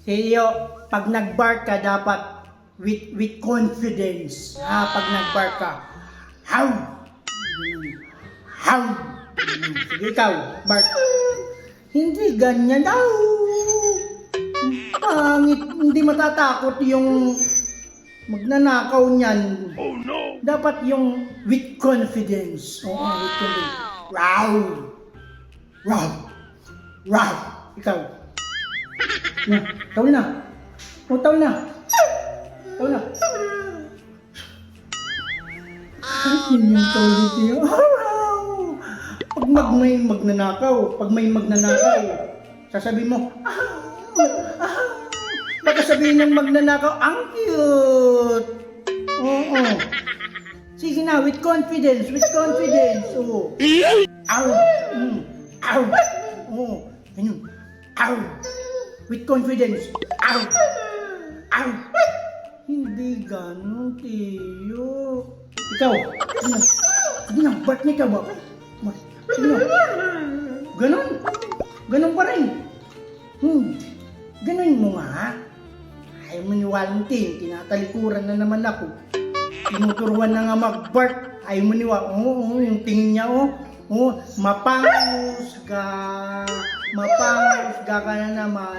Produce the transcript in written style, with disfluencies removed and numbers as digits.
Kaya pag nag-bark ka dapat with confidence. Pag nag-bark ka, how? How? Sige ikaw, bark. Hindi ganyan daw. Pangit, hindi matatakot yung magnanakaw niyan. Oh no! Dapat yung with confidence. Oo, with confidence. Wow! Wow! Wow! Ikaw. Na, tawal na. O, tawal na. Tawal na. Yun yung tawal niyo. Pag may magnanakaw, sasabihin mo, baka sabihin ng magnanakaw, ang cute. Oo. Sige na, with confidence. Oo. Ow. Ow. Oo. Ganyan. Ow. With confidence. Ow. Ow. Hindi ganun, Tiyo. Ikaw. Sige na, ba't na ikaw ba? Sige na. Ganun. Ganun pa rin. Ganun mo nga. Ayaw maniwalang Tiyo. Tinatalikuran na naman ako. Tinuturuan na nga mag-bark. Ayaw maniwala. Oo, yung tingin niya, mapangusga ka na naman.